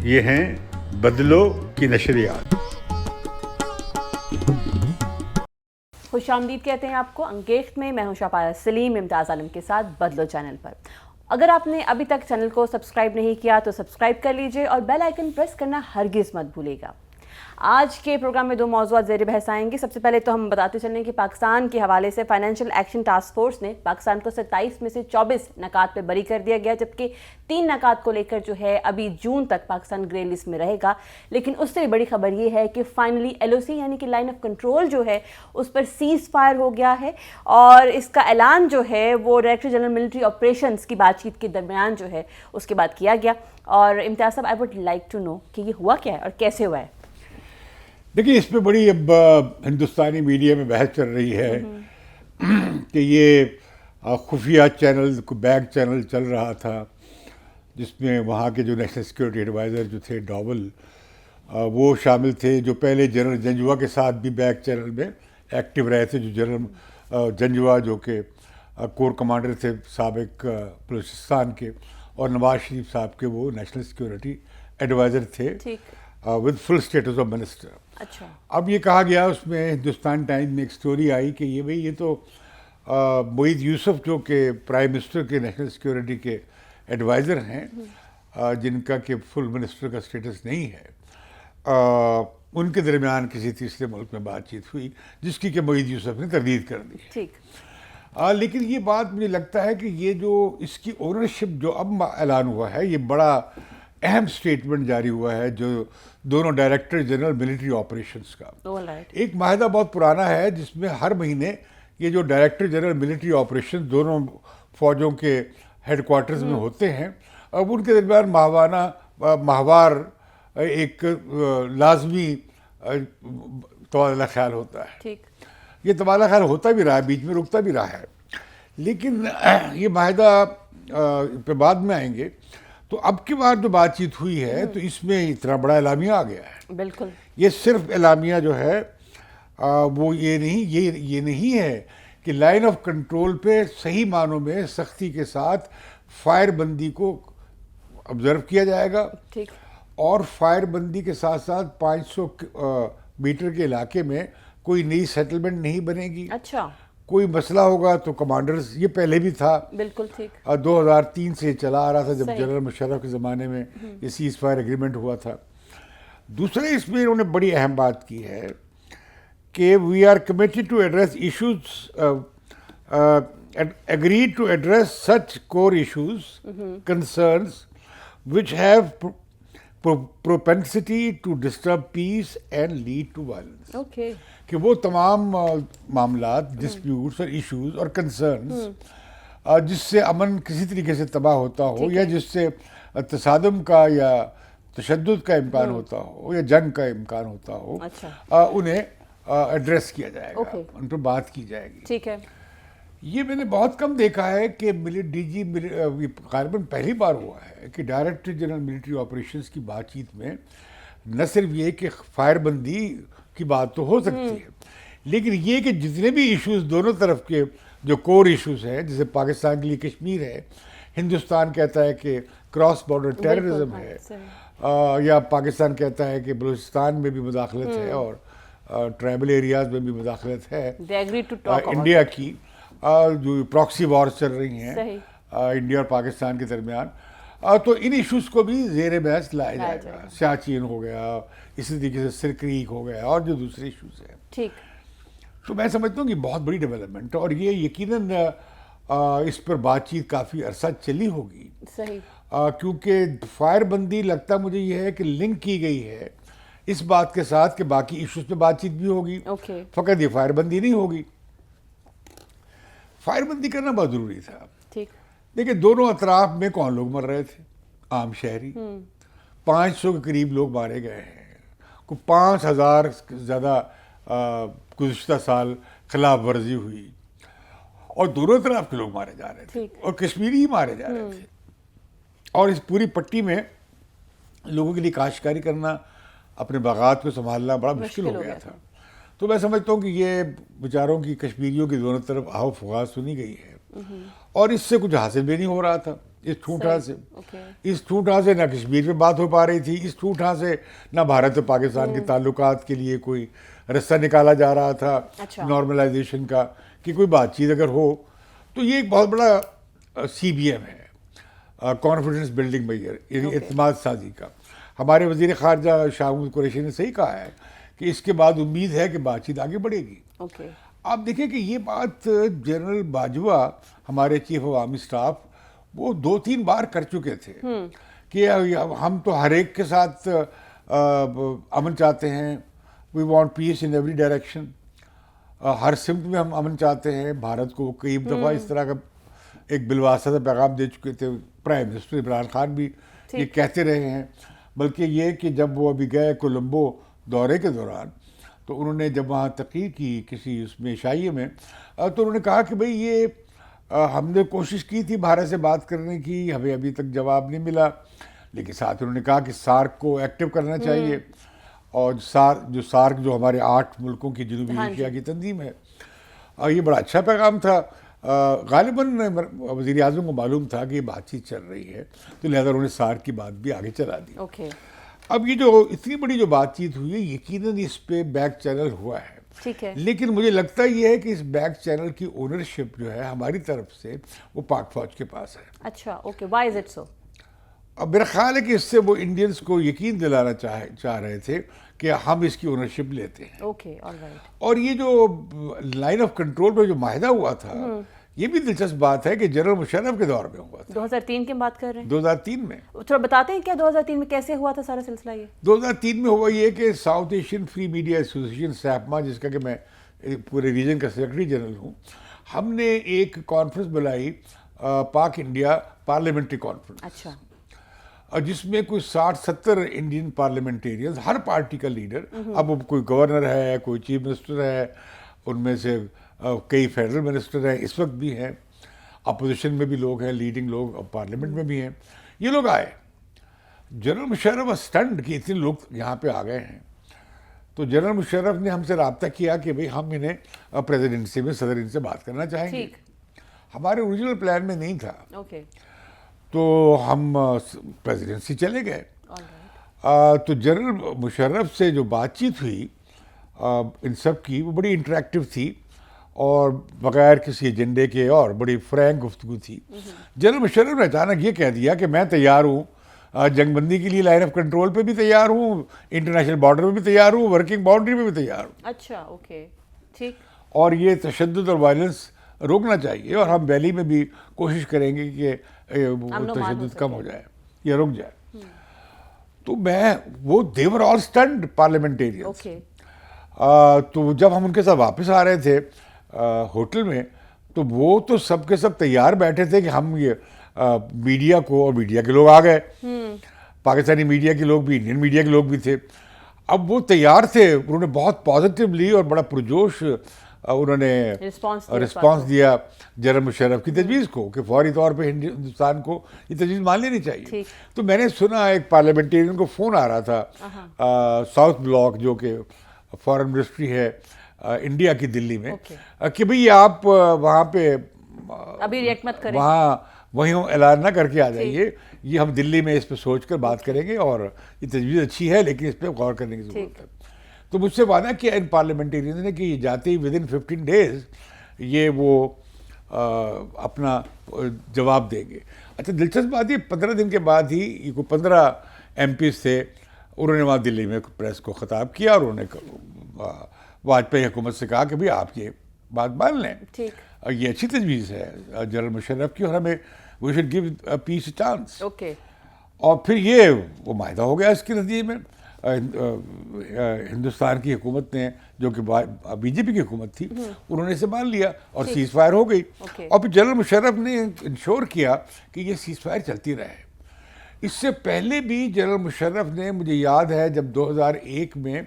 یہ ہیں بدلو کی نشریات. خوش آمدید کہتے ہیں آپ کو انگیخت میں. میں ہوں شاپارہ سلیم امتیاز عالم کے ساتھ بدلو چینل پر. اگر آپ نے ابھی تک چینل کو سبسکرائب نہیں کیا تو سبسکرائب کر لیجئے اور بیل آئیکن پریس کرنا ہرگز مت بھولے گا. آج کے پروگرام میں 2 موضوعات زیر بحث آئیں گے. سب سے پہلے تو ہم بتاتے چلیں کہ پاکستان کے حوالے سے فائنینشیل ایکشن ٹاسک فورس نے پاکستان کو 27 میں سے 24 نکات پہ بری کر دیا گیا، جبکہ 3 نکات کو لے کر جو ہے ابھی جون تک پاکستان گرے لسٹ میں رہے گا. لیکن اس سے بھی بڑی خبر یہ ہے کہ فائنلی LOC یعنی کہ لائن آف کنٹرول جو ہے اس پر سیز فائر ہو گیا ہے، اور اس کا اعلان جو ہے وہ ڈائریکٹر جنرل ملٹری آپریشنز کی بات چیت کے درمیان جو ہے اس کے بعد کیا گیا. اور امتیاز صاحب، I would like to know کہ یہ ہوا کیا ہے اور کیسے ہوا ہے؟ دیکھیے، اس پہ بڑی اب ہندوستانی میڈیا میں بحث چل رہی ہے کہ یہ خفیہ چینل، بیک چینل چل رہا تھا جس میں وہاں کے جو نیشنل سیکورٹی ایڈوائزر جو تھے ڈوبل، وہ شامل تھے، جو پہلے جنرل جنجوا کے ساتھ بھی بیک چینل میں ایکٹیو رہے تھے. جو جنرل جنجوا جو کہ کور کمانڈر تھے سابق بلوچستان کے، اور نواز شریف صاحب کے وہ نیشنل سیکورٹی ایڈوائزر تھے with full status of minister. اچھا. اب یہ کہا گیا، اس میں ہندوستان ٹائمز میں ایک سٹوری آئی کہ یہ تو معید یوسف جو کہ پرائم منسٹر کے نیشنل سیکورٹی کے ایڈوائزر ہیں، جن کا کہ فل منسٹر کا اسٹیٹس نہیں ہے، ان کے درمیان کسی تیسرے ملک میں بات چیت ہوئی جس کی کہ معید یوسف نے تردید کر دی. ٹھیک. لیکن یہ بات مجھے لگتا ہے کہ یہ جو اس کی اونرشپ جو اب اعلان ہوا ہے، یہ بڑا اہم سٹیٹمنٹ جاری ہوا ہے جو دونوں ڈائریکٹر جنرل ملٹری آپریشنز کا. ایک معاہدہ بہت پرانا ہے جس میں ہر مہینے یہ جو ڈائریکٹر جنرل ملٹری آپریشن دونوں فوجوں کے ہیڈ کوارٹرز میں ہوتے ہیں، اب ان کے درمیان ماہوار ایک لازمی تبادلہ خیال ہوتا ہے. ٹھیک. یہ تبادلہ خیال ہوتا بھی رہا ہے، بیچ میں رکتا بھی رہا ہے، لیکن یہ معاہدہ پہ بعد میں آئیں گے. تو اب کی بار جو بات چیت ہوئی ہے تو اس میں اتنا بڑا اعلامیہ آ گیا ہے. بالکل. یہ صرف اعلامیہ جو ہے وہ یہ نہیں ہے کہ لائن آف کنٹرول پہ صحیح معنوں میں سختی کے ساتھ فائر بندی کو آبزرو کیا جائے گا. ٹھیک. اور فائر بندی کے ساتھ ساتھ 500 میٹر کے علاقے میں کوئی نئی سیٹلمنٹ نہیں بنے گی. اچھا. کوئی مسئلہ ہوگا تو کمانڈرز، یہ پہلے بھی تھا. بالکل ٹھیک. 2003 سے چلا آ رہا تھا جب جنرل مشرف کے زمانے میں یہ سیز فائر ایگریمنٹ ہوا تھا. دوسرے اس میں انہوں نے بڑی اہم بات کی ہے کہ we are committed to address issues, agreed to address such core issues, concerns which have propensity to disturb peace and lead to violence. Okay. کہ وہ تمام معاملات، ڈسپیوٹس اور ایشوز اور کنسرنز جس سے امن کسی طریقے سے تباہ ہوتا ہو، یا جس سے تصادم کا یا تشدد کا امکان ہوتا ہو یا جنگ کا امکان ہوتا ہو، انہیں ایڈریس کیا جائے گا، ان پر بات کی جائے گی. ٹھیک ہے. یہ میں نے بہت کم دیکھا ہے کہ DG غالباً پہلی بار ہوا ہے کہ ڈائریکٹر جنرل ملٹری آپریشنز کی بات چیت میں نہ صرف یہ کہ فائر بندی کی بات تو ہو سکتی ہے، لیکن یہ کہ جتنے بھی ایشوز دونوں طرف کے جو کور ایشوز ہیں، جیسے پاکستان کے لیے کشمیر ہے، ہندوستان کہتا ہے کہ کراس بارڈر ٹیررزم ہے، یا پاکستان کہتا ہے کہ بلوچستان میں بھی مداخلت ہے اور ٹرائبل ایریاز میں بھی مداخلت ہے. انڈیا کی جو پراکسی وارز چل رہی ہیں انڈیا اور پاکستان کے درمیان، تو ان ایشوز کو بھی زیر بحث لایا جائے گا. سیاچین ہو گیا، اسی طریقے سے سرکریک ہو گیا، اور جو دوسرے ایشوز ہیں. ٹھیک. تو میں سمجھتا ہوں کہ بہت بڑی ڈیولپمنٹ، اور یہ یقیناً اس پر بات چیت کافی عرصہ چلی ہوگی. صحیح. کیونکہ فائر بندی لگتا مجھے یہ ہے کہ لنک کی گئی ہے اس بات کے ساتھ کہ باقی ایشوز پہ بات چیت بھی ہوگی، فقط یہ فائر بندی نہیں ہوگی. فائر بندی کرنا بہت ضروری تھا. ٹھیک. دیکھیں، دونوں اطراف میں کون لوگ مر رہے تھے؟ عام شہری. 500 کے قریب لوگ مارے گئے ہیں. کو 5000 سے زیادہ گزشتہ سال خلاف ورزی ہوئی، اور دونوں طرف کے لوگ مارے جا رہے تھے، اور کشمیری ہی مارے جا رہے تھے. اور اس پوری پٹی میں لوگوں کے لیے کاشتکاری کرنا، اپنے باغات کو سنبھالنا بڑا مشکل ہو گیا تھا. تو میں سمجھتا ہوں کہ یہ بیچاروں کی کشمیریوں کی دونوں طرف آہو فغاں سنی گئی ہے اور اس سے کچھ حاصل بھی نہیں ہو رہا تھا اس ٹھوٹھا سے. اس ٹھوٹھا سے نہ کشمیر میں بات ہو پا رہی تھی, اس ٹھوٹھا سے نہ بھارت اور پاکستان کے تعلقات کے لیے کوئی رستہ نکالا جا رہا تھا نارملائزیشن کا, کہ کوئی بات چیت اگر ہو تو یہ ایک بہت بڑا سی بی ایم ہے, کانفیڈنس بلڈنگ میئر, یعنی اعتماد سازی کا. ہمارے وزیر خارجہ شاہ محمود قریشی نے صحیح کہا ہے کہ اس کے بعد امید ہے کہ بات چیت آگے بڑھے گی. آپ دیکھیں کہ یہ بات جنرل باجوہ ہمارے چیف آف آرمی اسٹاف وہ 2-3 بار کر چکے تھے کہ ہم تو ہر ایک کے ساتھ امن چاہتے ہیں, we want peace in every direction, ہر سمت میں ہم امن چاہتے ہیں. بھارت کو کئی دفعہ اس طرح کا ایک بالواسطہ پیغام دے چکے تھے. پرائم منسٹر عمران خان بھی یہ کہتے رہے ہیں, بلکہ یہ کہ جب وہ ابھی گئے کولمبو دورے کے دوران تو انہوں نے جب وہاں تقریر کی کسی اس میں عشائیے میں, تو انہوں نے کہا کہ بھئی یہ ہم نے کوشش کی تھی بھارت سے بات کرنے کی, ہمیں ابھی تک جواب نہیں ملا, لیکن ساتھ انہوں نے کہا کہ سارک کو ایکٹیو کرنا چاہیے, اور سارک جو ہمارے 8 ملکوں کی جنوبی ایشیا کی تنظیم ہے. یہ بڑا اچھا پیغام تھا. غالباً وزیر اعظم کو معلوم تھا کہ یہ بات چیت چل رہی ہے, تو لہذا انہوں نے سارک کی بات بھی آگے چلا دی. اب یہ جو اتنی بڑی جو بات چیت ہوئی ہے, یقیناً اس پہ بیک چینل ہوا ہے, لیکن مجھے لگتا یہ ہے کہ اس بیک چینل کی اونرشپ جو ہے ہماری طرف سے وہ پاک فوج کے پاس ہے. اچھا, okay, why is it so? اب میرا خیال ہے کہ اس سے وہ انڈینز کو یقین دلانا چاہ رہے تھے کہ ہم اس کی اونرشپ لیتے ہیں. Okay, all right. اور یہ جو لائن آف کنٹرول پہ جو معاہدہ ہوا تھا, یہ بھی دلچسپ بات ہے کہ جنرل مشرف کے دور میں ہوا تھا. 2003 کی بات کر رہے ہیں؟ 2003 میں. تھوڑا بتاتے ہیں کیا 2003 میں کیسے ہوا تھا سارا سلسلہ؟ یہ 2003 میں ہوا یہ کہ South Asian Free Media Association SAFMA, جس کا کہ میں پورے ریجن کا سیکرٹری جنرل ہوں, ہم نے ایک کانفرنس بلائی, پاک انڈیا پارلیمنٹری کانفرنس. اچھا. جس میں کوئی 60-70 انڈین پارلیمنٹیرینز, ہر پارٹی کا لیڈر, اب کوئی گورنر ہے, کوئی چیف منسٹر ہے, ان میں سے کئی فیڈرل منسٹر ہیں, اس وقت بھی ہیں, اپوزیشن میں بھی لوگ ہیں, لیڈنگ لوگ پارلیمنٹ میں بھی ہیں, یہ لوگ آئے. جنرل مشرف اسٹنڈ کہ اتنے لوگ یہاں پہ آ گئے ہیں. تو جنرل مشرف نے ہم سے رابطہ کیا کہ بھئی ہم انہیں پریزیڈنسی میں صدر ان سے بات کرنا چاہیں گے. ہمارے اوریجنل پلان میں نہیں تھا. تو ہم پریزیڈنسی چلے گئے. تو جنرل مشرف سے جو بات چیت ہوئی ان سب کی, وہ بڑی انٹریکٹیو تھی اور بغیر کسی ایجنڈے کے اور بڑی فرینک گفتگو تھی. جنرل مشرف نے اچانک یہ کہہ دیا کہ میں تیار ہوں, جنگ بندی کے لیے لائن آف کنٹرول پہ بھی تیار ہوں, انٹرنیشنل بارڈر پہ بھی تیار ہوں, ورکنگ باؤنڈری پہ بھی تیار ہوں. اچھا, اوکے, ٹھیک. اور یہ تشدد اور وائلنس روکنا چاہیے, اور ہم دہلی میں بھی کوشش کریں گے کہ تشدد کم ہو جائے یا رک جائے. تو میں وہ دیور آل اسٹنڈ پارلیمنٹیرینز. تو جب ہم ان کے ساتھ واپس آ رہے تھے ہوٹل میں, تو وہ تو سب کے سب تیار بیٹھے تھے کہ ہم یہ میڈیا کو, اور میڈیا کے لوگ آ گئے, پاکستانی میڈیا کے لوگ بھی, انڈین میڈیا کے لوگ بھی تھے. اب وہ تیار تھے, انہوں نے بہت پازیٹیولی اور بڑا پرجوش انہوں نے رسپانس دیا جنرل مشرف کی تجویز کو کہ فوری طور پہ ہندوستان کو یہ تجویز مان لینی چاہیے. تو میں نے سنا ایک پارلیمنٹیرین کو فون آ رہا تھا ساؤتھ بلاک, جو کہ فارن منسٹری ہے انڈیا کی دلی میں, کہ بھئی آپ وہاں پہ ابھی ریئیکٹ مت کریں, وہاں وہیں اعلان نہ کر کے آ جائیے, یہ ہم دلی میں اس پہ سوچ کر بات کریں گے, اور یہ تجویز اچھی ہے لیکن اس پہ غور کرنے کی ضرورت ہے. تو مجھ سے وعدہ کیا ان پارلیمنٹیرینز نے کہ یہ جاتے ہی ود ان 15 days یہ وہ اپنا جواب دیں گے. اچھا, دلچسپ بات یہ 15 دن کے بعد ہی یہ کوئی 15 MPs تھے, انہوں نے وہاں دلی میں پریس کو خطاب کیا, اور انہوں نے واجپئی حکومت سے کہا کہ بھئی آپ یہ بات مان لیں, یہ اچھی تجویز ہے جنرل مشرف کی, اور ہمیں we should give peace a chance. اور پھر یہ وہ معاہدہ ہو گیا. اس کے نتیجے میں ہندوستان کی حکومت نے, جو کہ بی جے پی کی حکومت تھی, انہوں نے اسے مان لیا اور سیز فائر ہو گئی. اور پھر جنرل مشرف نے انشور کیا کہ یہ سیز فائر چلتی رہے. اس سے پہلے بھی جنرل مشرف نے, مجھے یاد ہے جب 2001 میں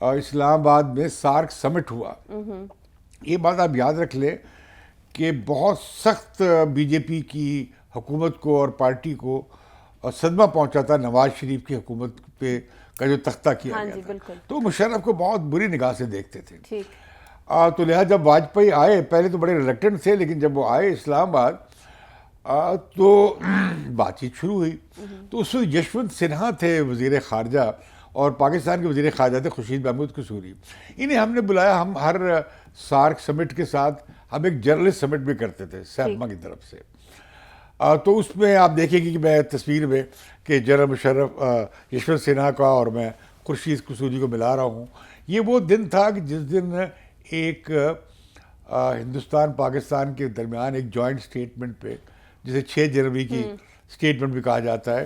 اسلام آباد میں سارک سمٹ ہوا, یہ بات آپ یاد رکھ لیں کہ بہت سخت بی جے پی کی حکومت کو اور پارٹی کو صدمہ پہنچا تھا نواز شریف کی حکومت پہ کا جو تختہ کیا ہاں گیا جی تھا، بالکل تو مشرف کو بہت بری نگاہ سے دیکھتے تھے. ٹھیک تو لہٰذا جب واجپئی آئے پہلے تو بڑے ریلیکٹنٹ تھے، لیکن جب وہ آئے اسلام آباد تو بات چیت شروع ہوئی. تو اس وقت یشونت سنہا تھے وزیر خارجہ، اور پاکستان کے وزیر خارجہ تھے خورشید محمود قصوری. انہیں ہم نے بلایا. ہم ہر سارک سمٹ کے ساتھ ہم ایک جرنلسٹ سمٹ بھی کرتے تھے سیپما کی طرف سے. تو اس میں آپ دیکھیں گے کہ میں تصویر میں کہ جنرل مشرف یشونت سنہا کا اور میں خورشید قصوری کو ملا رہا ہوں. یہ وہ دن تھا کہ جس دن ایک ہندوستان پاکستان کے درمیان ایک جوائنٹ اسٹیٹمنٹ پہ، جسے 6 جنوری کی اسٹیٹمنٹ بھی کہا جاتا ہے،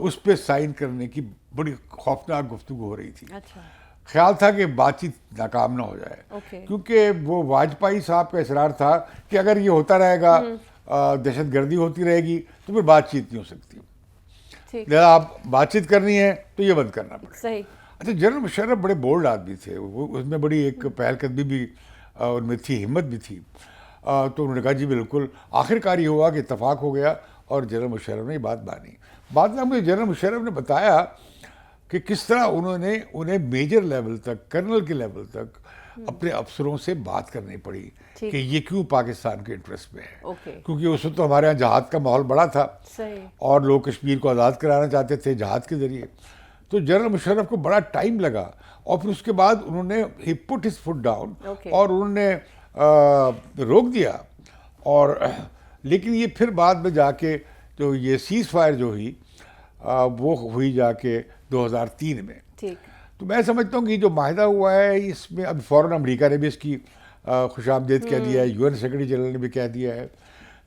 اس پہ سائن کرنے کی بڑی خوفناک گفتگو ہو رہی تھی. اچھا خیال تھا کہ بات چیت ناکام نہ ہو جائے، اوکے کیونکہ وہ واجپئی صاحب کا اصرار تھا کہ اگر یہ ہوتا رہے گا، دہشت گردی ہوتی رہے گی، تو پھر بات چیت نہیں ہو سکتی. ٹھیک لہٰذا آپ بات چیت کرنی ہے تو یہ بند کرنا پڑے. صحیح اچھا، جنرل مشرف بڑے بولڈ آدمی تھے. وہ اس میں بڑی ایک پہل قدمی بھی ان میں تھی، ہمت بھی تھی. تو انہوں نے کہا جی بالکل. آخر کار یہ ہوا کہ اتفاق ہو گیا اور جنرل مشرف نے یہ بات مانی. بعد میں مجھے جنرل مشرف نے بتایا کہ کس طرح انہوں نے انہیں میجر لیول تک، کرنل کے لیول تک اپنے افسروں سے بات کرنی پڑی کہ یہ کیوں پاکستان کے انٹرسٹ میں ہے. اوکے کیونکہ اس وقت تو ہمارے یہاں جہاد کا ماحول بڑا تھا صحیح اور لوگ کشمیر کو آزاد کرانا چاہتے تھے جہاد کے ذریعے. تو جنرل مشرف کو بڑا ٹائم لگا، اور پھر اس کے بعد انہوں نے ہی put his foot down Okay. اور انہوں نے روک دیا. اور لیکن یہ پھر بعد میں جا کے جو یہ سیز فائر جو ہوئی وہ ہوئی جا کے 2003 میں. ٹھیک تو میں سمجھتا ہوں کہ یہ جو معاہدہ ہوا ہے اس میں اب فوراً امریکہ نے بھی اس کی خوش آمدید کہہ دیا ہے، UN سیکرٹری جنرل نے بھی کہہ دیا ہے.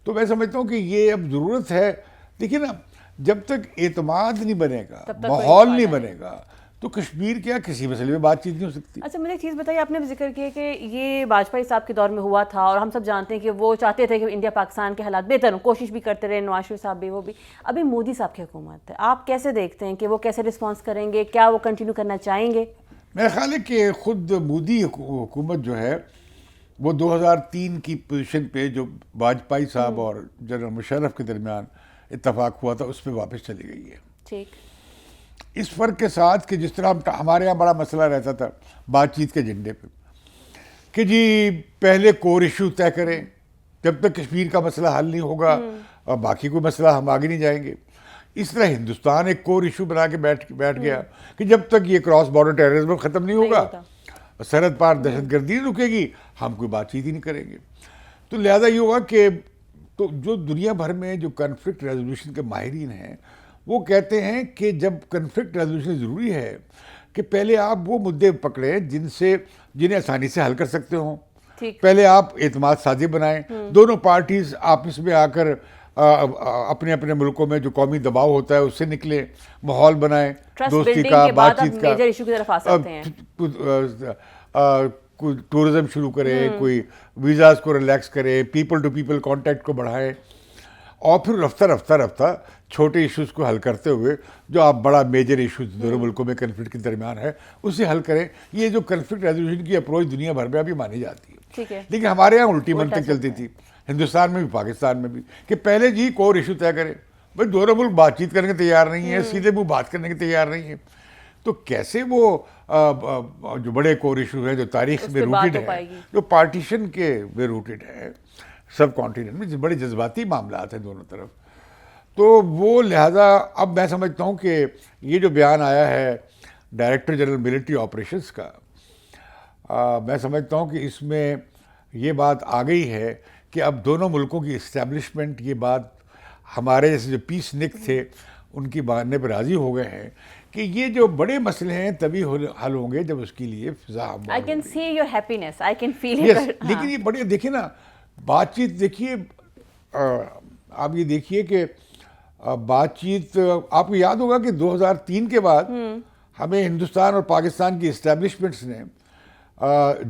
تو میں سمجھتا ہوں کہ یہ اب ضرورت ہے. دیکھیے نا، جب تک اعتماد نہیں بنے گا، تب تک ماحول کوئی نہیں فائدہ بنے گا، تو کشمیر کیا کسی مسئلے میں بات چیت نہیں ہو سکتی. اچھا مجھے ایک چیز بتائیے، آپ نے بھی ذکر کیا کہ یہ واجپئی صاحب کے دور میں ہوا تھا، اور ہم سب جانتے ہیں کہ وہ چاہتے تھے کہ انڈیا پاکستان کے حالات بہتر ہوں، کوشش بھی کرتے رہے نواز شریف صاحب بھی، وہ بھی. ابھی مودی صاحب کی حکومت ہے، آپ کیسے دیکھتے ہیں کہ وہ کیسے رسپانس کریں گے؟ کیا وہ کنٹینیو کرنا چاہیں گے؟ میرا خیال ہے کہ خود مودی حکومت جو ہے وہ 2003 کی پوزیشن پہ جو واجپئی صاحب اور جنرل مشرف کے درمیان اتفاق ہوا تھا اس پہ واپس چلی گئی ہے. ٹھیک اس فرق کے ساتھ کہ جس طرح ہمارے یہاں بڑا مسئلہ رہتا تھا بات چیت کے ایجنڈے پہ کہ جی پہلے کور ایشو طے کریں، جب تک کشمیر کا مسئلہ حل نہیں ہوگا اور باقی کوئی مسئلہ ہم آگے نہیں جائیں گے. اس طرح ہندوستان ایک کور ایشو بنا کے بیٹھ گیا کہ جب تک یہ کراس بارڈر ٹیررزم ختم نہیں ہوگا، سرحد پار دہشت گردی نہیں رکے گی، ہم کوئی بات چیت ہی نہیں کریں گے. تو لہذا یہ ہوگا کہ تو جو دنیا بھر میں جو کنفلکٹ ریزولوشن کے ماہرین ہیں وہ کہتے ہیں کہ جب کنفلکٹ ریزولوشن ضروری ہے کہ پہلے آپ وہ مدعے پکڑیں جنہیں آسانی سے حل کر سکتے ہوں. پہلے آپ اعتماد سازی بنائیں، دونوں پارٹیز آپس میں آ کر اپنے اپنے ملکوں میں جو قومی دباؤ ہوتا ہے اس سے نکلیں، ماحول بنائیں دوستی کا، بات چیت کا، ٹورزم شروع کرے، کوئی ویزاز کو ریلیکس کرے، پیپل ٹو پیپل کانٹیکٹ کو بڑھائیں، اور پھر رفتہ چھوٹے ایشوز کو حل کرتے ہوئے جو آپ بڑا میجر ایشوز دونوں ملکوں میں کنفلکٹ کے درمیان ہے اسے حل کریں. یہ جو کنفلکٹ ریزولوشن کی اپروچ دنیا بھر میں ابھی مانی جاتی ہے، لیکن ہمارے یہاں الٹی منطق چلتی تھی، ہندوستان میں بھی پاکستان میں بھی، کہ پہلے جی کور ایشو طے کرے. بھائی دونوں ملک بات چیت کرنے کے تیار نہیں ہیں، سیدھے منہ بات کرنے کے تیار نہیں ہیں، تو کیسے وہ جو بڑے کور ایشو ہیں جو تاریخ میں روٹڈ ہے، جو پارٹیشن کے میں روٹڈ ہے سب کانٹیننٹ میں، بڑے جذباتی معاملات ہیں دونوں طرف. تو وہ لہٰذا اب میں سمجھتا ہوں کہ یہ جو بیان آیا ہے ڈائریکٹر جنرل ملٹری آپریشنز کا، میں سمجھتا ہوں کہ اس میں یہ بات آ گئی ہے کہ اب دونوں ملکوں کی اسٹیبلشمنٹ یہ بات ہمارے جیسے جو پیس نک تھے ان کی ماننے پر راضی ہو گئے ہیں کہ یہ جو بڑے مسئلے ہیں تبھی حل ہوں گے جب اس کے لیے فضا ہموار ہوگی. لیکن یہ بڑے دیکھیں نا بات چیت، دیکھیے آپ یہ دیکھیے کہ بات چیت آپ کو یاد ہوگا کہ 2003 کے بعد ہمیں ہندوستان اور پاکستان کی اسٹیبلشمنٹس نے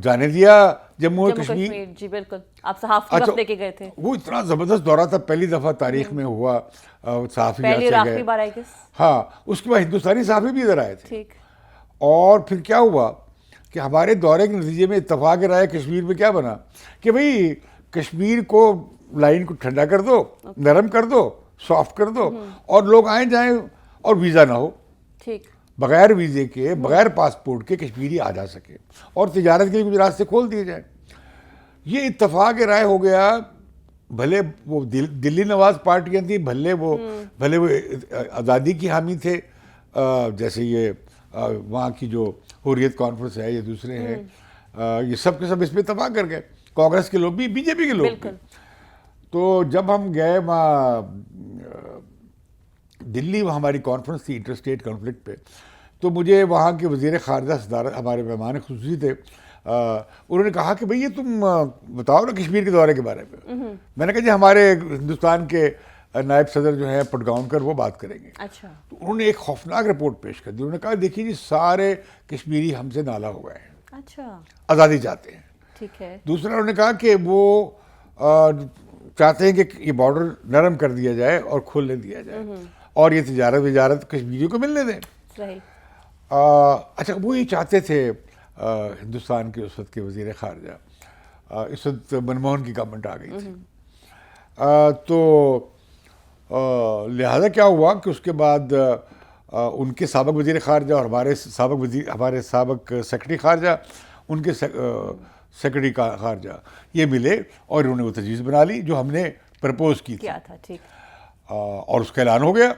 جانے دیا جموں کشمیر. جی بالکل، آپ صحافتی وقت لے کے گئے تھے. وہ اتنا زبردست دورہ تھا، پہلی دفعہ تاریخ میں ہوا صحافی گئے. ہاں، اس کے بعد ہندوستانی صحافی بھی ادھر آئے تھے. اور پھر کیا ہوا کہ ہمارے دورے کے نتیجے میں اتفاق رائے کشمیر میں کیا بنا کہ بھئی کشمیر کو لائن کو ٹھنڈا کر دو، نرم کر دو، سافٹ کر دو، اور لوگ آئیں جائیں اور ویزا نہ ہو. بغیر ویزے کے بغیر پاسپورٹ کے کشمیری آ جا سکے اور تجارت کے لیے کچھ راستے کھول دیے جائیں. یہ اتفاق رائے ہو گیا. بھلے وہ دلی نواز پارٹیاں تھیں, بھلے وہ آزادی کی حامی تھے, جیسے یہ وہاں کی جو حریت کانفرنس ہے, یہ دوسرے ہیں, یہ سب کے سب اس پہ اتفاق کر گئے. کانگریس کے لوگ بھی, بی جے پی کے لوگ بھی. تو جب ہم گئے وہاں دلی, وہاں ہماری کانفرنس تھی انٹر اسٹیٹ کانفلکٹ پہ, تو مجھے وہاں کے وزیر خارجہ صدارت, ہمارے مہمان خصوصی تھے, انہوں نے کہا کہ بھئی یہ تم بتاؤ نا کشمیر کے دورے کے بارے میں. میں نے کہا جی ہمارے ہندوستان کے نائب صدر جو ہیں پٹگاؤنکر, وہ بات کریں گے. اچھا. تو انہوں نے ایک خوفناک رپورٹ پیش کر دی. انہوں نے کہا دیکھیے جی سارے کشمیری ہم سے نالا ہو گئے ہیں, اچھا, آزادی چاہتے ہیں. ٹھیک ہے. دوسرا انہوں نے کہا کہ وہ چاہتے ہیں کہ یہ بارڈر نرم کر دیا جائے اور کھولنے دیا جائے, اور یہ تجارت کشمیریوں کو ملنے دیں. صحیح. اچھا, وہ یہ چاہتے تھے ہندوستان کے اس وقت کے وزیر خارجہ, اس وقت منموہن کی گورنمنٹ آ گئی تھی. تو لہذا کیا ہوا کہ اس کے بعد ان کے سابق وزیر خارجہ اور ہمارے سابق سیکرٹری خارجہ, ان کے سیکرٹری خارجہ, یہ ملے اور انہوں نے وہ تجویز بنا لی جو ہم نے پرپوز کی تھی. ٹھیک. اور اس کا اعلان ہو گیا.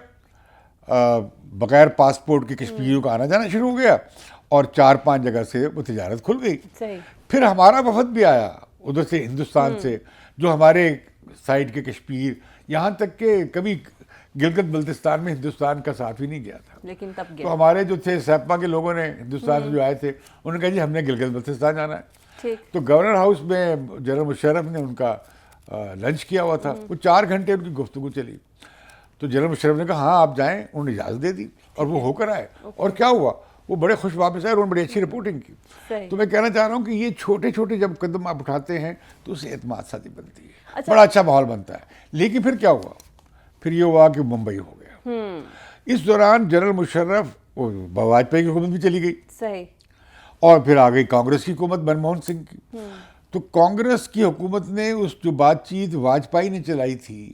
بغیر پاسپورٹ کے کشمیریوں کا آنا جانا شروع ہو گیا, اور 4-5 جگہ سے وہ تجارت کھل گئی. صحیح. پھر ہمارا وفد بھی آیا ادھر سے ہندوستان سے, جو ہمارے سائڈ کے کشمیر, یہاں تک کہ کبھی گلگت بلتستان میں ہندوستان کا ساتھ ہی نہیں گیا تھا. لیکن تب تو ہمارے جو تھے سیپما کے لوگوں نے ہندوستان سے جو آئے تھے, انہوں نے کہا جی ہم نے گلگت بلتستان جانا ہے. ٹھیک. تو گورنر ہاؤس میں جنرل مشرف نے ان کا لنچ کیا ہوا تھا. وہ 4 گھنٹے ان کی گفتگو چلی. تو جنرل مشرف نے کہا ہاں آپ جائیں, انہوں نے اجازت دے دی اور وہ ہو کر آئے. اور کیا ہوا, وہ بڑے خوش واپس آئے اور انہوں نے بڑی اچھی رپورٹنگ کی. تو میں کہنا چاہ رہا ہوں کہ یہ چھوٹے چھوٹے جب قدم آپ اٹھاتے ہیں تو اس سے اعتماد سازی بنتی ہے, بڑا اچھا ماحول بنتا ہے. لیکن پھر کیا ہوا, پھر یہ ہوا کہ ممبئی ہو گیا. اس دوران جنرل مشرف, واجپئی کی حکومت بھی چلی گئی. صحیح. اور پھر آ گئی کانگریس کی حکومت منموہن سنگھ کی. تو کانگریس کی حکومت نے اس جو بات چیت واجپئی نے چلائی تھی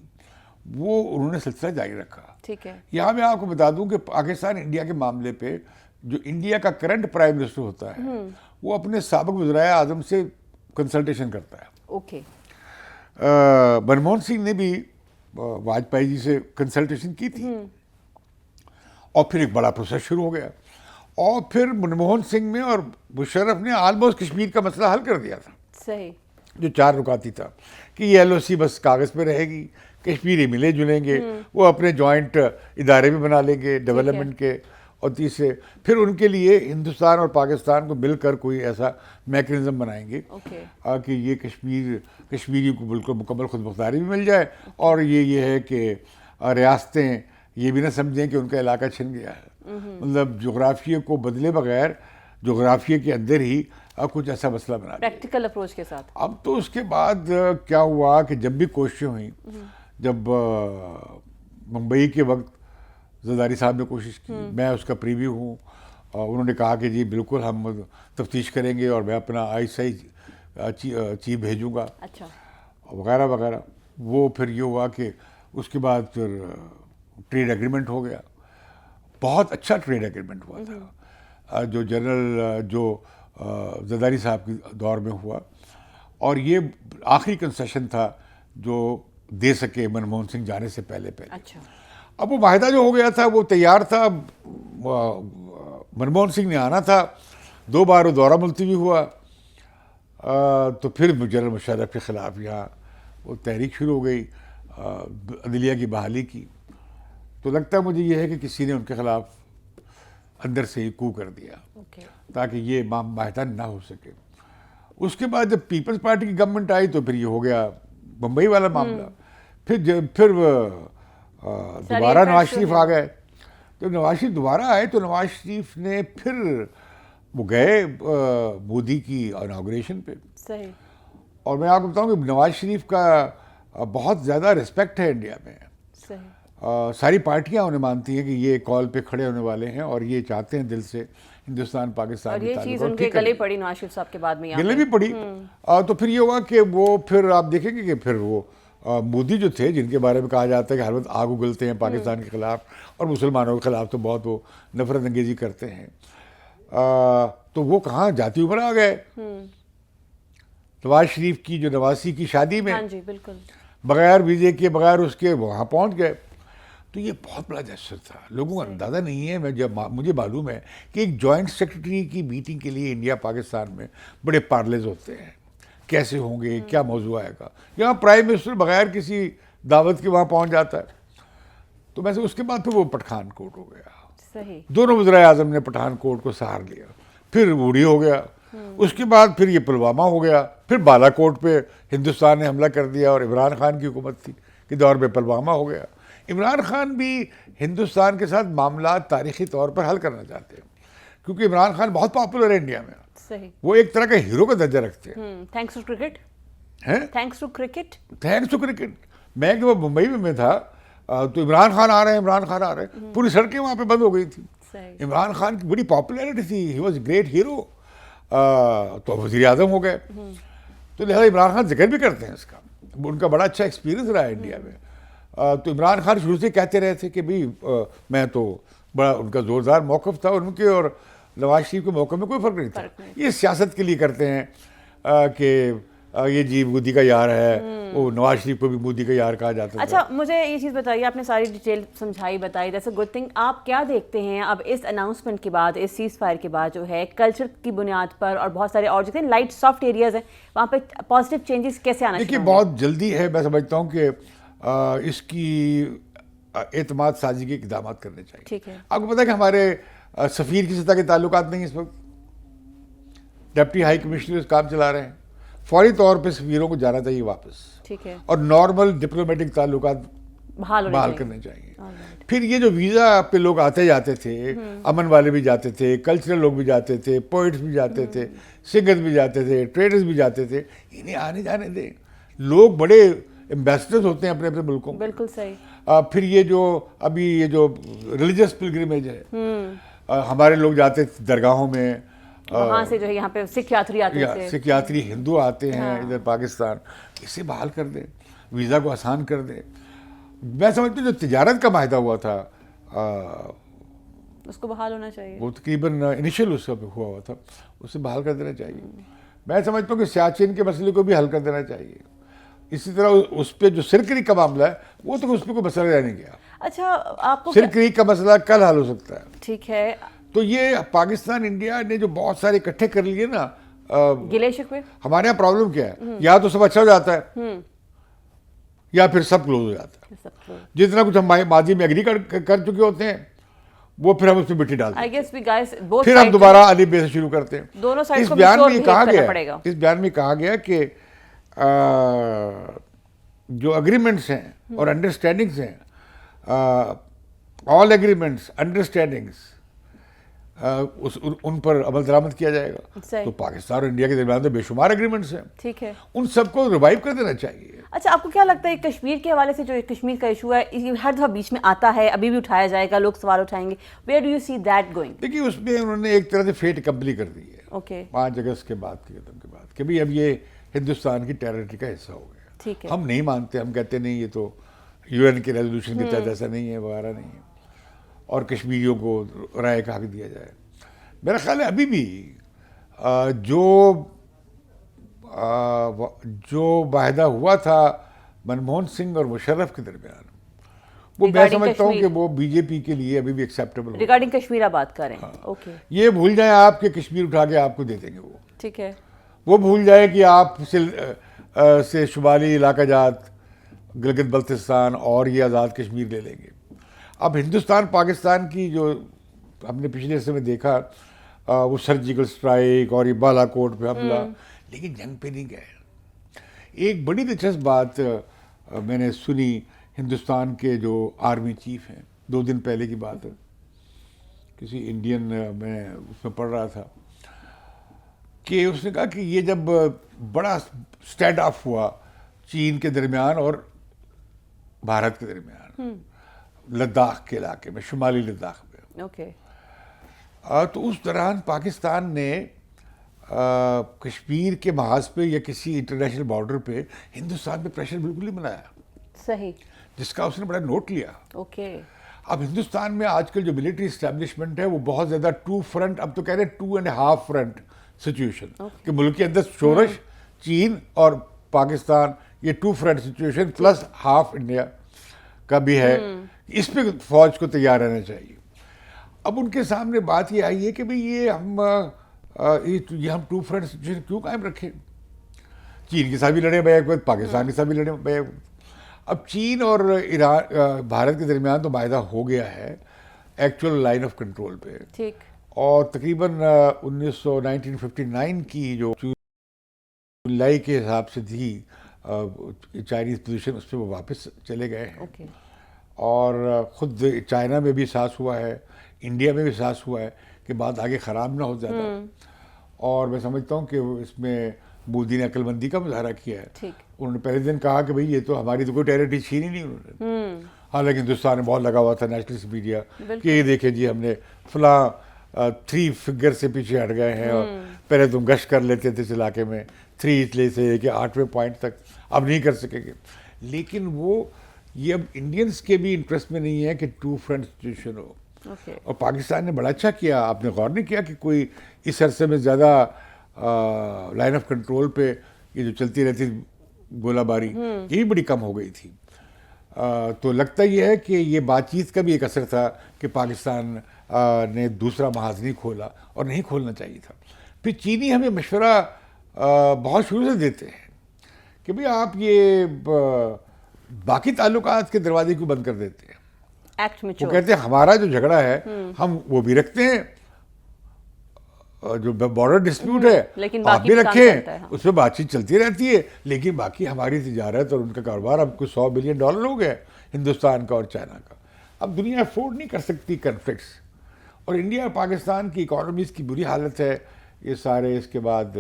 وہ انہوں نے سلسلہ جاری رکھا. ٹھیک ہے. یہاں میں آپ کو بتا دوں کہ پاکستان انڈیا کے معاملے پہ جو انڈیا کا کرنٹ پرائم منسٹر ہوتا ہے وہ اپنے سابق وزرائے اعظم سے کنسلٹیشن کرتا ہے. اوکے. منموہن سنگھ نے بھی واجپئی جی سے کنسلٹیشن کی تھی, اور پھر ایک بڑا پروسیس شروع ہو گیا. اور پھر منموہن سنگھ میں اور مشرف نے آلموسٹ کشمیر کا مسئلہ حل کر دیا تھا. صحیح. جو 4 رکاتی تھا کہ یہ LOC بس کاغذ پہ رہے گی, کشمیری ملے جلیں گے, وہ اپنے جوائنٹ ادارے بھی بنا لیں گے ڈیولپمنٹ کے, اور تیسرے پھر ان کے لیے ہندوستان اور پاکستان کو مل کر کوئی ایسا میکنزم بنائیں گے کہ یہ کشمیری کو بالکل مکمل خود مختاری بھی مل جائے, اور یہ ہے کہ ریاستیں یہ بھی نہ سمجھیں کہ ان کا علاقہ چھن گیا ہے. مطلب جغرافیے کو بدلے بغیر جغرافیے کے اندر ہی کچھ ایسا مسئلہ بنا دیا پریکٹیکل اپروچ کے ساتھ. اب تو اس کے بعد کیا ہوا کہ جب بھی کوششیں ہوئیں, جب ممبئی کے وقت زرداری صاحب نے کوشش کی, میں اس کا پریویو ہوں, انہوں نے کہا کہ جی بالکل ہم تفتیش کریں گے اور میں اپنا چیف بھیجوں گا. اچھا. وغیرہ وغیرہ. وہ پھر یہ ہوا کہ اس کے بعد پھر ٹریڈ ایگریمنٹ ہو گیا. بہت اچھا ٹریڈ ایگریمنٹ ہوا تھا جو جو زرداری صاحب کے دور میں ہوا, اور یہ آخری کنسیشن تھا جو دے سکے منموہن سنگھ جانے سے پہلے. اچھا. اب وہ معاہدہ جو ہو گیا تھا وہ تیار تھا, منموہن سنگھ نے آنا تھا, 2 بار وہ دورہ ملتوی ہوا, تو پھر جنرل مشرف کے خلاف یہاں وہ تحریک شروع ہو گئی عدلیہ کی بحالی کی. تو لگتا ہے مجھے یہ ہے کہ کسی نے ان کے خلاف اندر سے ہی کو کر دیا تاکہ یہ معاہدہ نہ ہو سکے. اس کے بعد جب پیپلز پارٹی کی گورنمنٹ آئی تو پھر یہ ہو گیا ممبئی والا معاملہ. پھر دوبارہ نواز شریف آ گئے. جب نواز شریف دوبارہ آئے تو نواز شریف نے پھر وہ گئے مودی کی اناگوریشن پہ. صحیح. اور میں آپ کو بتاؤں کہ نواز شریف کا بہت زیادہ رسپیکٹ ہے انڈیا میں. صحیح. ساری پارٹیاں انہیں مانتی ہیں کہ یہ کال پہ کھڑے ہونے والے ہیں اور یہ چاہتے ہیں دل سے ہندوستان پاکستان اور یہ چیز ان کے گلے پڑی نواز شریف صاحب کے بعد میں, گلے بھی پڑی. تو پھر یہ ہوا کہ وہ پھر آپ دیکھیں گے کہ پھر وہ مودی جو تھے جن کے بارے میں کہا جاتا ہے کہ ہر وقت آگ اگلتے ہیں پاکستان کے خلاف اور مسلمانوں کے خلاف تو بہت وہ نفرت انگیزی کرتے ہیں، تو وہ کہاں جاتی عمر آ گئے نواز شریف کی جو نواسی کی شادی میں ہاں جی بالکل، بغیر ویزے کے بغیر اس کے وہاں پہنچ گئے. تو یہ بہت بڑا جسر تھا، لوگوں کو اندازہ نہیں ہے. مجھے معلوم ہے کہ ایک جوائنٹ سیکرٹری کی میٹنگ کے لیے انڈیا پاکستان میں بڑے پارلیز ہوتے ہیں، کیسے ہوں گے، کیا موضوع آئے گا. یہاں پرائم منسٹر بغیر کسی دعوت کے وہاں پہنچ جاتا ہے. تو ویسے اس کے بعد پھر وہ پٹھان کوٹ ہو گیا، صحیح، دونوں وزرائے اعظم نے پٹھان کوٹ کو سہار لیا. پھر اڑی ہو گیا، اس کے بعد پھر یہ پلوامہ ہو گیا، پھر بالا کوٹ پہ ہندوستان نے حملہ کر دیا اور عمران خان کی حکومت تھی کہ دور میں پلوامہ ہو گیا. عمران خان بھی ہندوستان کے ساتھ معاملات تاریخی طور پر حل کرنا چاہتے ہیں کیونکہ عمران خان بہت پاپولر ہے انڈیا میں، صحیح، وہ ایک طرح کا ہیرو کا درجہ رکھتے ہیں. تھینکس ٹو کرکٹ، ہیں thanks to cricket, thanks to cricket. میں کہ وہ ممبئی میں تھا تو عمران خان آ رہے ہیں، عمران خان آ رہے ہیں، پوری سڑکیں وہاں پہ بند ہو گئی تھیں. صحیح، عمران خان کی بڑی پاپولیرٹی تھی، ہی واز گریٹ ہیرو. تو وزیر اعظم ہو گئے، تو لہٰذا عمران خان ذکر بھی کرتے ہیں اس کا، ان کا بڑا اچھا ایکسپیرینس رہا ہے انڈیا میں. تو عمران خان شروع سے کہتے رہے تھے کہ بھائی میں تو بڑا ان کا زوردار موقف تھا، ان کے اور نواز شریف کے موقف میں کوئی فرق نہیں تھا. یہ سیاست کے لیے کرتے ہیں کہ یہ جی مودی کا یار ہے، وہ نواز شریف کو بھی مودی کا یار کہا جاتا تھا. اچھا مجھے یہ چیز بتائیے، آپ نے ساری ڈیٹیل سمجھائی بتائی، دیٹس اے گڈ تھنگ. آپ کیا دیکھتے ہیں اب اس اناؤنسمنٹ کے بعد، اس سیز فائر کے بعد جو ہے کلچر کی بنیاد پر اور بہت سارے اور جو تھے لائٹ سافٹ ایریاز ہیں وہاں پہ پازیٹیو چینجز کیسے آنا دیکھیے چاہیے؟ بہت جلدی ہے، میں سمجھتا ہوں کہ اس کی اعتماد سازی کے اقدامات کرنے چاہیے. ٹھیک ہے، آپ کو پتا ہے کہ ہمارے سفیر کی سطح کے تعلقات نہیں اس وقت، ڈپٹی ہائی کمشنر کام چلا رہے ہیں. فوری طور پہ سفیروں کو جانا چاہیے واپس، ٹھیک ہے، اور نارمل ڈپلومیٹک تعلقات بحال کرنے چاہیے. پھر یہ جو ویزا پہ لوگ آتے جاتے تھے، امن والے بھی جاتے تھے، کلچرل لوگ بھی جاتے تھے، پوئٹس بھی جاتے تھے، سنگرز بھی جاتے تھے، ٹریڈرز بھی جاتے تھے، انہیں آنے جانے دیں. لوگ بڑے ایمبیسڈرز ہوتے ہیں اپنے اپنے ملکوں میں. بالکل صحیح. پھر یہ جو ابھی یہ جو ریلیجس پلگرمیج ہے، ہمارے لوگ جاتے تھے درگاہوں میں، وہاں سے جو ہے یہاں پہ سکھ یاتری آتے تھے، سکھ یاتری ہندو آتے ہیں ادھر پاکستان، اسے بحال کر دیں، ویزا کو آسان کر دیں. میں سمجھتا ہوں جو تجارت کا معاہدہ ہوا تھا اس کو بحال ہونا چاہیے. وہ تقریباً انیشیل اس کا ہوا تھا، اسے بحال کر دینا چاہیے. میں سمجھتا ہوں کہ سیاچن کے مسئلے کو بھی حل کر دینا چاہیے. اسی طرح اس پہ جو سرکری کا معاملہ ہے وہ تو اس پہ کوئی مسئلہ رہ نہیں گیا. اچھا آپ کو سرکری کا مسئلہ کل حل ہو سکتا ہے. ٹھیک ہے. تو یہ پاکستان انڈیا نے جو بہت سارے اکٹھے کر لیے نا، گلے شکوے، ہمارے یہاں پرابلم کیا ہے، یا تو سب اچھا ہو جاتا ہے یا پھر سب کلوز ہو جاتا ہے. جتنا کچھ ہم ماضی میں ایگری کر چکے ہوتے ہیں وہ پھر ہم اس میں مٹی ڈالتے ہیں، پھر ہم دوبارہ علی بے سے شروع کرتے ہیں. دونوں سائڈ اس کو بیان میں یہ کہا کرنا گیا، پڑے گا. اس بیان میں کہا گیا کہ جو اگریمنٹس ہیں اور انڈرسٹینڈنگس ہیں، آل اگریمنٹس انڈرسٹینڈنگس، ان پر عمل درآمد کیا جائے گا. تو پاکستان اور انڈیا کے درمیان تو بے شمار اگریمنٹس ہیں، ٹھیک ہے، ان سب کو ریوائیو کر دینا چاہیے. اچھا آپ کو کیا لگتا ہے کشمیر کے حوالے سے جو کشمیر کا ایشو ہے ہر دفعہ بیچ میں آتا ہے، ابھی بھی اٹھایا جائے گا، لوگ سوال اٹھائیں گے، where do you see that going? دیکھیے اس میں انہوں نے ایک طرح سے فیٹ کمپلی کر دی ہے اوکے 5 اگست کے بعد کے قدم کے بعد کہ بھائی اب یہ ہندوستان کی ٹیریٹری کا حصہ ہو گیا. ٹھیک ہے، ہم نہیں مانتے، ہم کہتے نہیں یہ تو یو این کے ریزولوشن کے تحت ایسا نہیں ہے وغیرہ نہیں ہے، اور کشمیریوں کو رائے کا حق دیا جائے. میرا خیال ہے ابھی بھی جو معاہدہ ہوا تھا منموہن سنگھ اور مشرف کے درمیان، وہ میں سمجھتا ہوں کہ وہ بی جے پی کے لیے ابھی بھی ایکسیپٹیبل ہے. ریگارڈنگ کشمیر آپ بات کر رہے ہیں، اوکے. یہ بھول جائیں آپ کہ کشمیر اٹھا کے آپ کو دے دیں گے، وہ ٹھیک ہے، وہ بھول جائیں کہ آپ سے شمالی علاقہ جات گلگت بلتستان اور یہ آزاد کشمیر لے لیں گے. اب ہندوستان پاکستان کی جو ہم نے پچھلے حصے میں دیکھا وہ سرجیکل سٹرائک اور یہ بالا کوٹ پہ حملہ، لیکن جنگ پہ نہیں گئے. ایک بڑی دلچسپ بات میں نے سنی ہندوستان کے جو آرمی چیف ہیں، 2 دن پہلے کی بات ہے، کسی انڈین میں اس میں پڑھ رہا تھا کہ اس نے کہا کہ یہ جب بڑا اسٹینڈ آف ہوا چین کے درمیان اور بھارت کے درمیان لداخ کے علاقے میں، شمالی لداخ میں، اوکے، تو اس دوران پاکستان نے کشمیر کے محاذ پہ یا کسی انٹرنیشنل بارڈر پہ ہندوستان پہ پریشر بالکل نہیں بنایا، صحیح. جس کا اس نے بڑا نوٹ لیا. اوکے. اب ہندوستان میں آج کل جو ملٹری اسٹیبلشمنٹ ہے وہ بہت زیادہ ٹو فرنٹ، اب تو کہہ رہے ہیں 2.5 فرنٹ سچویشن، کہ ملک کے اندر شورش چین اور پاکستان، یہ 2 front situation plus half India کا بھی ہے. اس پہ فوج کو تیار رہنا چاہیے. اب ان کے سامنے بات یہ آئی ہے کہ بھئی یہ ہم 2 فرنٹ سچویشن کیوں قائم رکھیں؟ چین کے ساتھ بھی لڑے بھائی ایک وقت، پاکستان کے ساتھ بھی لڑے بھائی. اب چین اور ایران بھارت کے درمیان تو معاہدہ ہو گیا ہے ایکچوئل لائن آف کنٹرول پہ، ٹھیک. اور تقریباً 1959 کی جو جولائی کے حساب سے تھی چائنیز پوزیشن، اس پہ وہ واپس چلے گئے ہیں. اوکے. اور خود چائنا میں بھی احساس ہوا ہے، انڈیا میں بھی احساس ہوا ہے کہ بات آگے خراب نہ ہو زیادہ. اور میں سمجھتا ہوں کہ اس میں مودی نے عقل مندی کا مظاہرہ کیا ہے. ٹھیک. انہوں نے پہلے دن کہا کہ بھئی یہ تو ہماری تو کوئی ٹیریٹری چھینی نہیں انہوں نے. حالانکہ ہندوستان میں بہت لگا ہوا تھا نیشنلسٹ میڈیا کہ یہ دیکھیں جی ہم نے فلاں 3 فگر سے پیچھے ہٹ گئے ہیں، اور پہلے تم گشت کر لیتے تھے اس علاقے میں 3 اٹلی سے کہ 8ویں پوائنٹ تک، اب نہیں کر سکیں گے. لیکن وہ یہ اب انڈینس کے بھی انٹرسٹ میں نہیں ہے کہ 2 فرنٹ سچویشن ہو. اور پاکستان نے بڑا اچھا کیا. آپ نے غور نہیں کیا کہ کوئی اس عرصے میں زیادہ لائن آف کنٹرول پہ یہ جو چلتی رہتی گولہ باری یہ بھی بڑی کم ہو گئی تھی. تو لگتا یہ ہے کہ یہ بات چیت کا بھی ایک اثر تھا کہ پاکستان نے دوسرا محاذ نہیں کھولا، اور نہیں کھولنا چاہیے تھا. پھر چینی ہمیں مشورہ بہت شروع سے دیتے ہیں کہ بھئی آپ یہ باقی تعلقات کے دروازے کیوں بند کر دیتے ہیں. وہ کہتے ہیں ہمارا جو جھگڑا ہے ہم وہ بھی رکھتے ہیں، جو بارڈر ڈسپیوٹ ہے آپ بھی رکھیں، اس میں بات چیت چلتی رہتی ہے، لیکن باقی ہماری تجارت اور ان کا کاروبار اب کوئی $100 بلین ہو گیا ہندوستان کا اور چائنا کا. اب دنیا افورڈ نہیں کر سکتی کنفلکٹس. اور انڈیا اور پاکستان کی اکانومیز کی بری حالت ہے یہ سارے اس کے بعد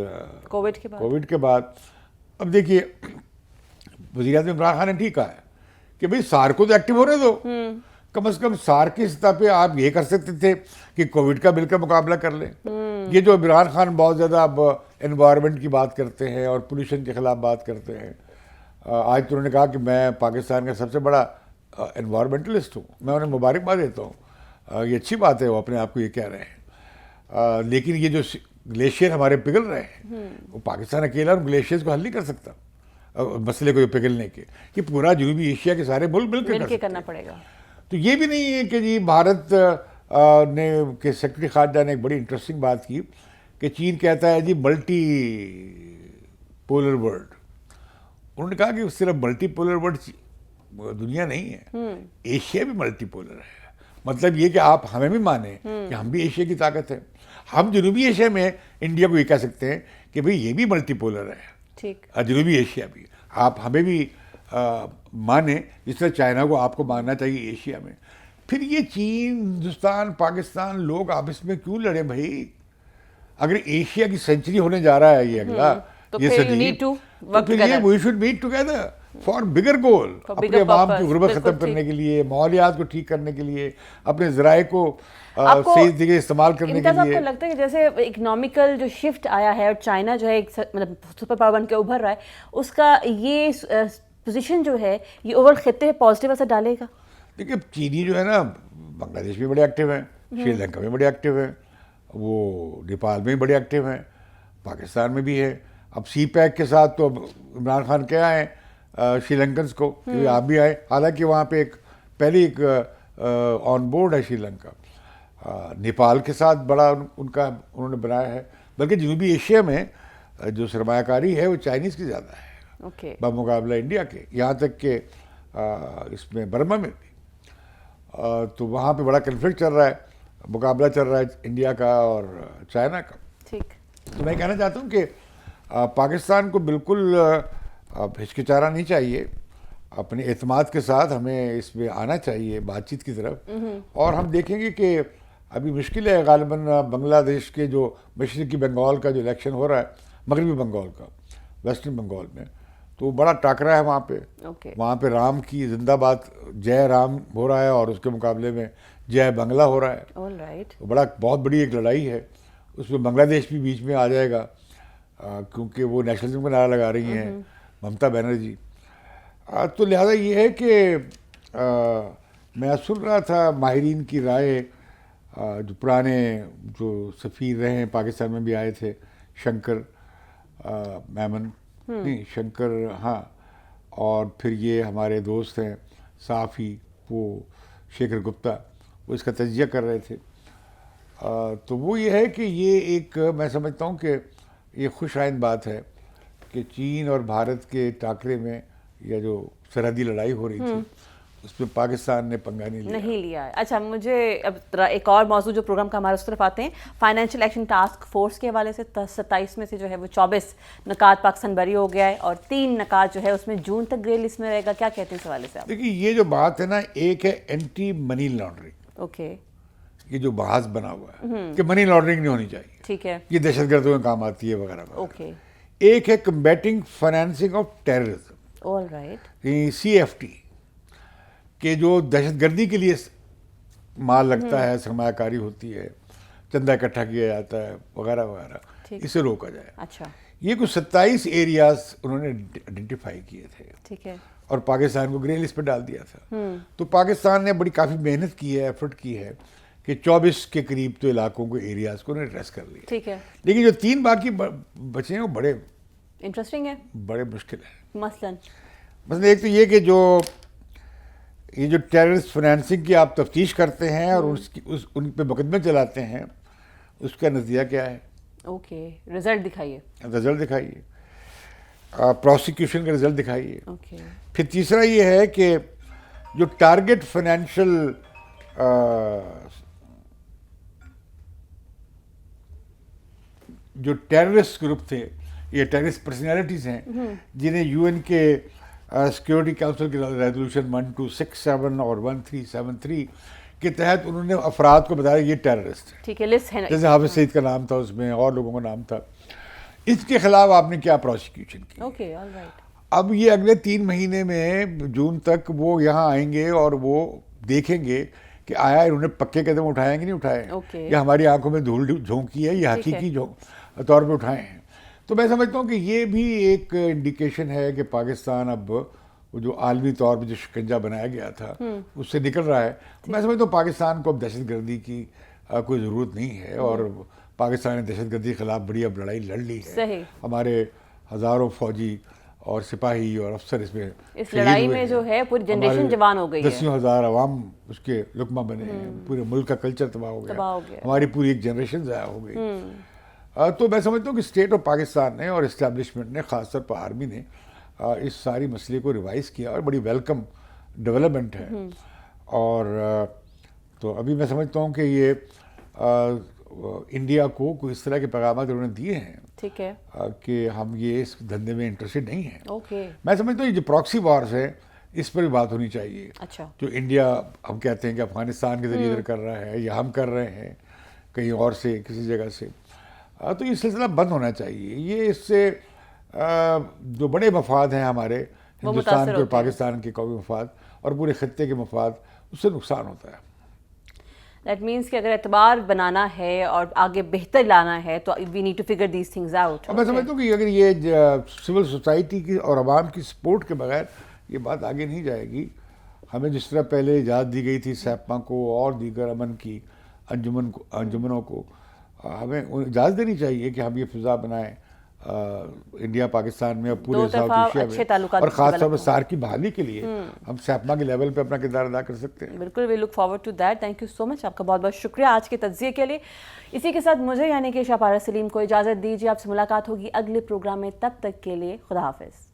کووڈ کے بعد. اب دیکھیے وزیر اعظم عمران خان نے ٹھیک کہا ہے کہ بھئی سارک کو تو ایکٹیو ہونے دو. کم از کم سارک کی سطح پہ آپ یہ کر سکتے تھے کہ کووڈ کا مل کر مقابلہ کر لیں. یہ جو عمران خان بہت زیادہ اب انوائرمنٹ کی بات کرتے ہیں اور پولیوشن کے خلاف بات کرتے ہیں. آج تو انہوں نے کہا کہ میں پاکستان کا سب سے بڑا انوائرمنٹلسٹ ہوں. میں انہیں مبارکباد دیتا ہوں، یہ اچھی بات ہے وہ اپنے آپ کو یہ کہہ رہے ہیں. لیکن یہ جو گلیشیئر ہمارے پگھل رہے ہیں وہ پاکستان اکیلا ان گلیشیئرز کو حل نہیں کر سکتا مسئلے کو پگھلنے کے. یہ پورا جنوبی ایشیا کے سارے ملک مل کے کرنا پڑے گا. تو یہ بھی نہیں ہے کہ جی بھارت نے کہ سیکرٹری خارجہ نے ایک بڑی انٹرسٹنگ بات کی کہ چین کہتا ہے جی ملٹی پولر ورلڈ. انہوں نے کہا کہ صرف ملٹی پولر ورلڈ دنیا نہیں ہے، ایشیا بھی ملٹی پولر ہے. مطلب یہ کہ آپ ہمیں بھی مانیں کہ ہم بھی ایشیا کی طاقت ہے. ہم جنوبی ایشیا میں انڈیا کو یہ کہہ سکتے ہیں کہ بھئی یہ بھی ملٹی پولر ہے. ٹھیک. جنوبی ایشیا بھی آپ ہمیں بھی مانیں جس طرح چائنا کو آپ کو ماننا چاہیے ایشیا میں. پھر یہ چین، ہندوستان، پاکستان لوگ آپس میں کیوں لڑے بھائی؟ اگر ایشیا کی سینچری ہونے جا رہا ہے یہ اگلا یہ صدی، تو پھر یہ we should meet together for bigger goal, اپنے عوام کی غربت ختم کرنے کے لیے، ماحولیات کو ٹھیک کرنے کے لیے، اپنے ذرائع کو صحیح جگہ استعمال کرنے کے لیے. آپ کو لگتا ہے کہ جیسے اکنامیکل جو شفٹ آیا ہے اور چائنا جو ہے ایک مطلب سپر پاور بن کے ابھر رہا ہے، اس کا یہ پوزیشن جو ہے یہ اوور خطے پہ پازیٹیو اثر ڈالے گا؟ دیکھیے چینی جو ہے نا بنگلہ دیش میں بڑے ایکٹیو ہیں، شری لنکا میں بڑے ایکٹیو ہیں، وہ نیپال میں بھی بڑے ایکٹیو ہیں، پاکستان میں بھی ہے. اب سی پیک کے ساتھ تو عمران خان کہہ آئے شری لنکنس کو کہ آپ بھی آئے. حالانکہ وہاں پہ پہلی ایک آن بورڈ ہے شری لنکا. نیپال کے ساتھ بڑا ان کا انہوں نے بنایا ہے. بلکہ جنوبی ایشیا میں جو سرمایہ کاری ہے وہ چائنیز کی زیادہ ہے بمقابلہ انڈیا کے، یہاں تک کہ اس میں برما میں بھی. تو وہاں پہ بڑا کنفلکٹ چل رہا ہے، مقابلہ چل رہا ہے انڈیا کا اور چائنا کا. ٹھیک. تو میں کہنا چاہتا ہوں کہ پاکستان کو بالکل ہچکچانا نہیں چاہیے، اپنے اعتماد کے ساتھ ہمیں اس میں آنا چاہیے بات چیت کی طرف. اور ہم دیکھیں گے کہ ابھی مشکل ہے غالباً بنگلہ دیش کے جو مشرقی بنگال کا جو الیکشن ہو رہا ہے، مغربی بنگال کا، ویسٹرن بنگال میں، تو بڑا ٹاکرا ہے وہاں پہ. وہاں پہ رام کی زندہ باد جے رام ہو رہا ہے اور اس کے مقابلے میں جے بنگلہ ہو رہا ہے. بڑا بہت بڑی ایک لڑائی ہے. اس میں بنگلہ دیش بھی بیچ میں آ جائے گا کیونکہ وہ نیشنلزم کا نعرہ لگا رہی ہیں ممتا بنرجی. تو لہٰذا یہ ہے کہ میں سن رہا تھا ماہرین کی رائے، جو پرانے جو سفیر رہے ہیں پاکستان میں بھی آئے تھے، شنکر میمن نہیں شنکر ہاں، اور پھر یہ ہمارے دوست ہیں صحافی وہ شیکھر گپتا، وہ اس کا تجزیہ کر رہے تھے. تو وہ یہ ہے کہ یہ ایک میں سمجھتا ہوں کہ یہ خوش آئند بات ہے کہ چین اور بھارت کے ٹاکرے میں یا جو سرحدی لڑائی ہو رہی تھی اس میں پاکستان نے پنگا نہیں لیا ہے. اچھا مجھے اب ایک اور موضوع جو پروگرام کا ہمارے اس طرف آتے ہیں، فائنینشیل ایکشن ٹاسک فورس کے حوالے سے 27 میں سے جو ہے وہ 24 نکات پاکستان بری ہو گیا ہے اور 3 نکات جو ہے اس میں جون تک گرے لسٹ میں رہے گا. کیا کہتے ہیں اس حوالے سے آپ؟ دیکھیے یہ جو بات ہے نا، ایک ہے اینٹی منی لانڈرنگ، اوکے، یہ جو بحث بنا ہوا ہے کہ منی لانڈرنگ نہیں ہونی چاہیے، ٹھیک ہے، یہ دہشت گردوں میں کام آتی ہے وغیرہ وغیرہ. اوکے، ایک ہے combating financing of terrorism, all right, CFT، کہ جو دہشت گردی کے لیے مال لگتا ہے، سرمایہ کاری ہوتی ہے، چندہ اکٹھا کیا جاتا ہے وغیرہ وغیرہ، اسے روکا جائے. اچھا، یہ کچھ 27 ایریاز انہوں نے آئیڈینٹیفائی کیے تھے، ٹھیک ہے، اور پاکستان کو گرین لسٹ پہ ڈال دیا تھا. تو پاکستان نے بڑی کافی محنت کی ہے، ایفرٹ کی ہے کہ 24 کے قریب تو علاقوں کو ایریاز کو انہوں نے ایڈریس کر لیا. ٹھیک ہے، لیکن جو 3 باقی بچے ہیں وہ بڑے انٹرسٹنگ ہے. بڑے مشکل ہیں. مثلاً ایک تو یہ کہ یہ جو ٹیررسٹ فائنینسنگ کی آپ تفتیش کرتے ہیں اور ان پہ مقدمے چلاتے ہیں، اس کا نتیجہ کیا ہے؟ اوکے، رزلٹ دکھائیے، رزلٹ دکھائیے، پروسیکیوشن کا رزلٹ دکھائیے. اوکے، پھر تیسرا یہ ہے کہ جو ٹارگٹ فائنینشیل جو ٹیررسٹ گروپ تھے، یہ ٹیررسٹ پرسنالٹیز ہیں جنہیں UN کے سیکیورٹی کونسل کی ریزولوشن 1267 اور 1373 کے تحت انہوں نے افراد کو بتایا یہ ٹیررسٹ ہے. ٹھیک ہے، لسٹ ہے، جیسے حافظ سعید کا نام تھا اس میں، اور لوگوں کا نام تھا. اس کے خلاف آپ نے کیا پروسیکیوشن کی؟ Okay, all right. اب یہ اگلے 3 مہینے میں جون تک وہ یہاں آئیں گے اور وہ دیکھیں گے کہ آیا انہوں نے پکے قدم اٹھائے کہ نہیں اٹھائے، یا ہماری آنکھوں میں دھول جھونکی ہے، یا حقیقی طور پہ اٹھائے ہیں. تو میں سمجھتا ہوں کہ یہ بھی ایک انڈیکیشن ہے کہ پاکستان اب جو عالمی طور پہ جو شکنجہ بنایا گیا تھا اس سے نکل رہا ہے. میں سمجھتا ہوں پاکستان کو اب دہشت گردی کی کوئی ضرورت نہیں ہے، اور پاکستان نے دہشت گردی کے خلاف بڑی اب لڑائی لڑ لی ہے. ہمارے ہزاروں فوجی اور سپاہی اور افسر اس لڑائی میں جو ہے پوری جنریشن جوان ہو گئی ہے، 10,000 عوام اس کے لقمہ بنے ہیں، پورے ملک کا کلچر تباہ ہو گیا، ہماری پوری ایک جنریشن ضائع ہو گئی. تو میں سمجھتا ہوں کہ اسٹیٹ آف پاکستان نے اور اسٹیبلشمنٹ نے، خاص طور پر آرمی نے، اس ساری مسئلے کو ریوائز کیا اور بڑی ویلکم ڈیولپمنٹ ہے. اور تو ابھی میں سمجھتا ہوں کہ یہ انڈیا کو کوئی اس طرح کے پیغامات انہوں نے دیے ہیں، ٹھیک ہے، کہ ہم یہ اس دھندے میں انٹرسٹڈ نہیں ہیں. اوکے، میں سمجھتا ہوں یہ جو پراکسی وارز ہے اس پر بھی بات ہونی چاہیے. اچھا، جو انڈیا ہم کہتے ہیں کہ افغانستان کے ذریعے ادھر کر رہا ہے، یا ہم کر رہے ہیں کہیں اور سے کسی جگہ سے، تو یہ سلسلہ بند ہونا چاہیے. یہ اس سے جو بڑے مفاد ہیں ہمارے ہندوستان کے اور پاکستان کے قومی مفاد اور پورے خطے کے مفاد، اس سے نقصان ہوتا ہے. دیٹ مینس کہ اگر اعتبار بنانا ہے اور آگے بہتر لانا ہے تو we need to figure these things out. میں سمجھتا ہوں کہ اگر یہ سول سوسائٹی کی اور عوام کی سپورٹ کے بغیر یہ بات آگے نہیں جائے گی. ہمیں جس طرح پہلے اجازت دی گئی تھی سیپما کو اور دیگر امن کی انجمنوں کو، ہمیں اجازت دینی چاہیے کہ ہم یہ فضا بنائیں انڈیا پاکستان میں اور پورے ساؤتھ ایشیا میں، اور خاص طور پر SAARC کی بحالی کے لیے ہم سیپما کے لیول پہ اپنا کردار ادا کر سکتے ہیں. بالکل، we look forward to that. Thank you so much, آپ کا بہت بہت شکریہ آج کے تجزیے کے لیے. اسی کے ساتھ مجھے یعنی کہ عائشہ پارس سلیم کو اجازت دیجیے. آپ سے ملاقات ہوگی اگلے پروگرام میں، تب تک کے لیے خدا حافظ.